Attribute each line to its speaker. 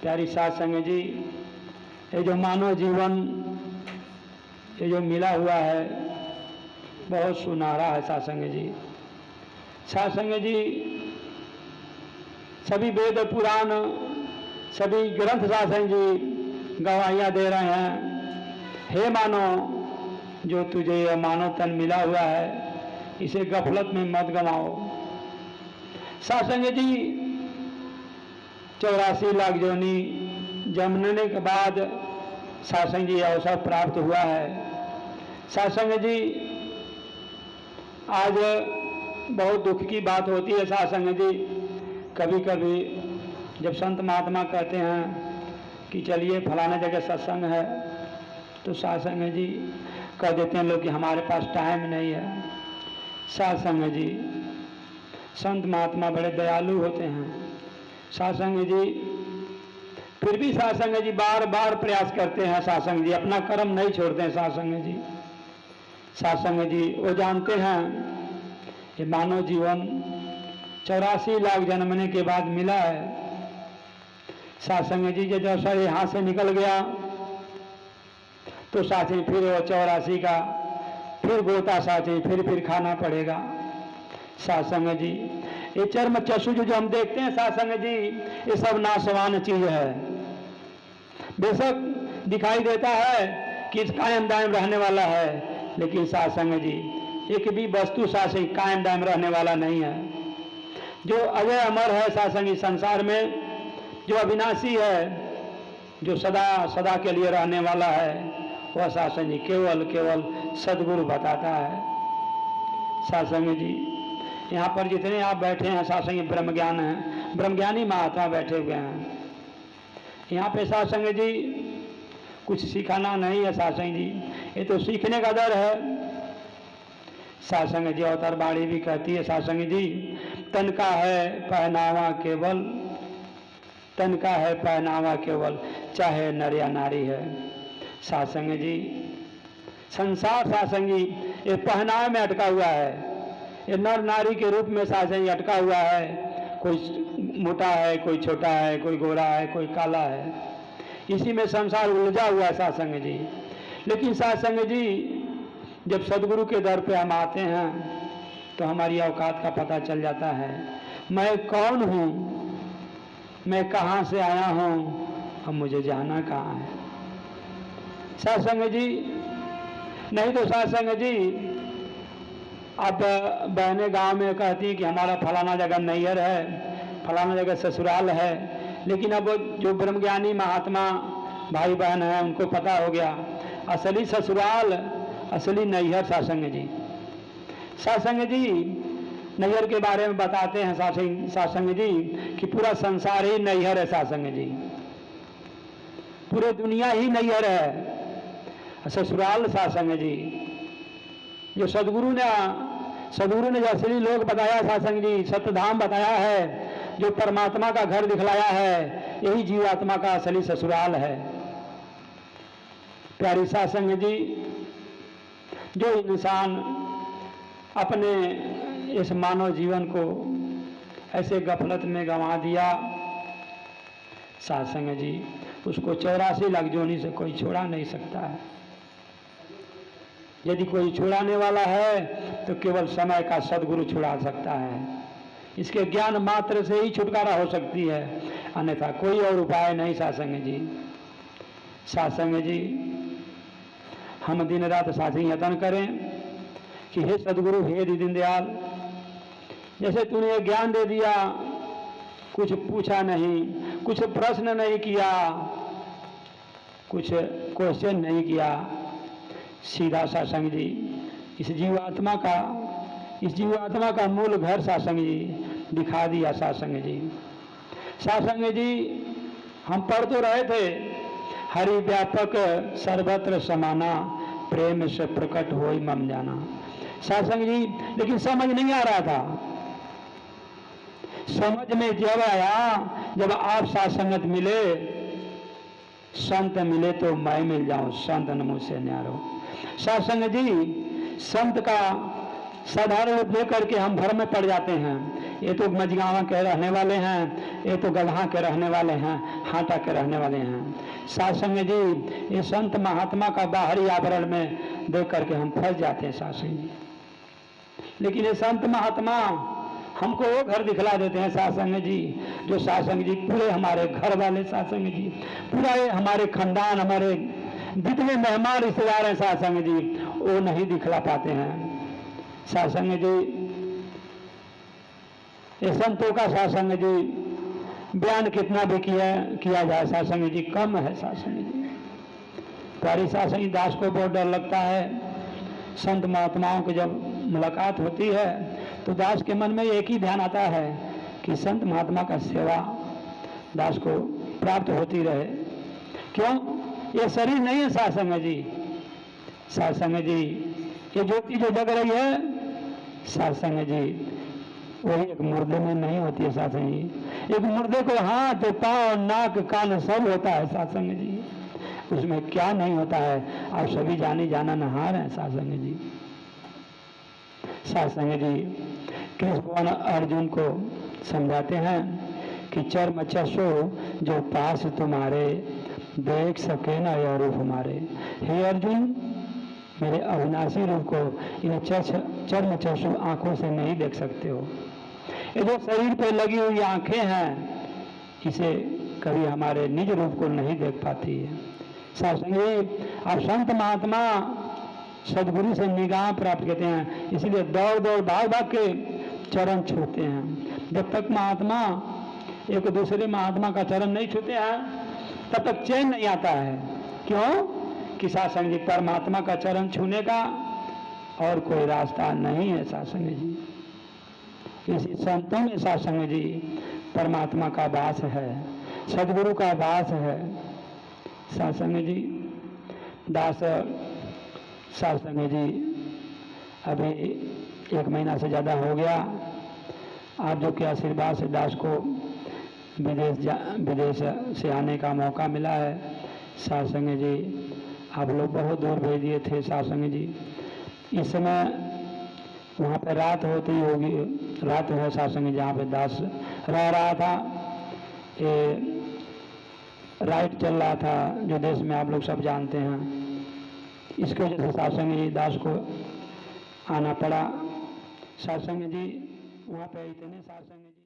Speaker 1: प्यारी साध संगत जी, ये जो मानव जीवन ये जो मिला हुआ है बहुत सुनहरा है साध संगत जी। साध संगत जी, सभी वेद पुराण सभी ग्रंथ साध संगत जी गवाहियाँ दे रहे हैं, हे मानव जो तुझे यह मानव तन मिला हुआ है इसे गफलत में मत गंवाओ। साध संगत जी, 84 लाख योनि जन्मने के बाद साध संगत जी अवसर प्राप्त हुआ है। साध संगत जी, आज बहुत दुख की बात होती है साध संगत जी, कभी कभी जब संत महात्मा कहते हैं कि चलिए फलाना जगह सत्संग है, तो साध संगत जी कह देते हैं लोग कि हमारे पास टाइम नहीं है। साध संगत जी, संत महात्मा बड़े दयालु होते हैं। साध संगत जी, फिर भी साध संगत जी बार बार प्रयास करते हैं। साध संगत जी अपना कर्म नहीं छोड़ते हैं। साध संगत जी, साध संगत जी वो जानते हैं कि मानव जीवन 84 लाख जन्मने के बाद मिला है। साध संगत जी, जब अवसर यहाँ से निकल गया तो साथी फिर वो 84 का फिर गोता साथी फिर खाना पड़ेगा। साध संगत जी, ये चर्म चक्षु जो हम देखते हैं साध संगत जी, ये सब नाशवान चीज है। बेशक दिखाई देता है कि कायम दायम रहने वाला है, लेकिन साध संगत जी एक भी वस्तु साथ से कायम दायम रहने वाला नहीं है। जो अजय अमर है साध संगत जी, संसार में जो अविनाशी है, जो सदा सदा के लिए रहने वाला है, वह साध संगत जी केवल सदगुरु बताता है। साध संगत जी, यहाँ पर जितने आप बैठे हैं साध संगत ब्रह्म ज्ञान है, ब्रह्मज्ञानी महात्मा बैठे हुए हैं। यहाँ पे साध संगत जी कुछ सिखाना नहीं है साध संगत जी, ये तो सीखने का दर है। साध संगत जी अवतार बाणी भी कहती है साध संगत जी, तन का है पहनावा केवल, तन का है पहनावा केवल, चाहे नर या नारी है। साध संगत जी, संसार साध संगत जी ये पहनावे में अटका हुआ है, ये नर नारी के रूप में साध संगत जी अटका हुआ है। कोई मोटा है, कोई छोटा है, कोई गोरा है, कोई काला है, इसी में संसार उलझा हुआ है साध संगत जी। लेकिन साध संगत जी, जब सदगुरु के दर पे हम आते हैं तो हमारी औकात का पता चल जाता है। मैं कौन हूँ, मैं कहाँ से आया हूँ, अब मुझे जाना कहाँ है। साध संगत जी, नहीं तो साध संगत जी अब बहने गांव में कहती कि हमारा फलाना जगह नैहर है, फलाना जगह ससुराल है, लेकिन अब जो ब्रह्मज्ञानी महात्मा भाई बहन हैं उनको पता हो गया असली ससुराल असली नैहर साध संगत जी। साध संगत जी नैहर के बारे में बताते हैं साध संगत जी कि पूरा संसार ही नैहर है साध संगत जी, पूरे दुनिया ही नैहर है। ससुराल साध संगत जी, जो सदगुरु ने जो असली लोक बताया साध संगत जी, सत्यधाम बताया है, जो परमात्मा का घर दिखलाया है, यही जीवात्मा का असली ससुराल है। प्यारी साध संगत जी, जो इंसान अपने इस मानव जीवन को ऐसे गफलत में गंवा दिया साध संगत जी, उसको 84 लाख योनि से कोई छोड़ा नहीं सकता है। यदि कोई छुड़ाने वाला है तो केवल समय का सदगुरु छुड़ा सकता है। इसके ज्ञान मात्र से ही छुटकारा हो सकती है, अन्यथा कोई और उपाय नहीं साध संगत जी। साध संगत जी, हम दिन रात साथ ही यत्न करें कि हे सदगुरु, हे दीनदयाल, जैसे तूने ज्ञान दे दिया, कुछ पूछा नहीं, कुछ प्रश्न नहीं किया, कुछ क्वेश्चन नहीं किया, सीधा साध संगत जी इस जीवात्मा का मूल घर साध संगत जी दिखा दिया। साध संगत जी, साध संगत जी, हम पढ़ तो रहे थे, हरि व्यापक सर्वत्र समाना, प्रेम से प्रकट होई मम जाना। साध संगत जी, लेकिन समझ नहीं आ रहा था। समझ में जब आया, जब आप साध संगत मिले, संत मिले तो मैं मिल जाऊं, संत न मुझसे न्यारो। साध संगत जी, संत का साधारण रूप लेकर के हम भ्रम में पड़ जाते हैं ये तो मझगांवा के रहने वाले हैं, ये तो गल्हा के रहने वाले हैं, हाटा के रहने वाले हैं। साध संग जी, ये संत महात्मा का बाहरी आवरण में देख करके हम फंस जाते हैं साध संग जी। लेकिन ये संत महात्मा हमको वो घर दिखला देते हैं साध संग जी, जो साध संग जी पूरे हमारे घर वाले साध संग जी, पूरा हमारे खानदान, हमारे जितने मेहमान रिश्तेदार हैं साध संग जी, वो नहीं दिखला पाते हैं साध संग जी। ये संतों का साध संग जी बयान कितना भी किया जाए साध संग जी कम है साध संग जी। प्यारी साध संग जी, दास को बहुत डर लगता है। संत महात्माओं की जब मुलाकात होती है तो दास के मन में एक ही ध्यान आता है कि संत महात्मा का सेवा दास को प्राप्त होती रहे। क्यों? ये शरीर नहीं है साध संग जी। साध संग जी, ये ज्योति जो जग रही है साध संग जी, वही एक मुर्दे में नहीं होती है साध संग जी। एक मुर्दे को हाथ, पांव, नाक, कान सब होता है साध संग जी, उसमें क्या नहीं होता है आप सभी जाने जाना नहार हैं साध संग जी। साध संग जी, कृष्ण भगवान अर्जुन को समझाते हैं कि चर्म चक्षु जो पास तुम्हारे, देख सके ना यह रूप हमारे। हे अर्जुन, मेरे अविनाशी रूप को इन चर्म चक्षु आंखों से नहीं देख सकते हो। ये जो शरीर पे लगी हुई आंखें हैं, इसे कभी हमारे निज रूप को नहीं देख पाती है। साध संग जी, आप संत महात्मा सदगुरु से निगाह प्राप्त करते हैं, इसलिए दौड़ दौड़ भाग भाग के चरण छूते हैं। जब तक महात्मा एक दूसरे महात्मा का चरण नहीं छूते हैं तब तक चैन नहीं आता है। क्यों? कि साध संग जी, परमात्मा का चरण छूने का और कोई रास्ता नहीं है साध संग जी। इसी संतों में साध संग जी परमात्मा का वास है, सदगुरु का वास है साध संग जी। दास साध संग जी अभी 1 महीना से ज़्यादा हो गया, आप जो के आशीर्वाद से दास को विदेश से आने का मौका मिला है साध संग जी। आप लोग बहुत दूर भेज दिए थे साध संग जी। इस समय वहाँ पे रात होती होगी, रात है साध संग जी, जहाँ पे दास रह रहा था। ये राइट चल रहा था जो देश में आप लोग सब जानते हैं, इसकी वजह से साध संग जी दास को आना पड़ा। साध संग जी वहाँ पे इतने साध संग जी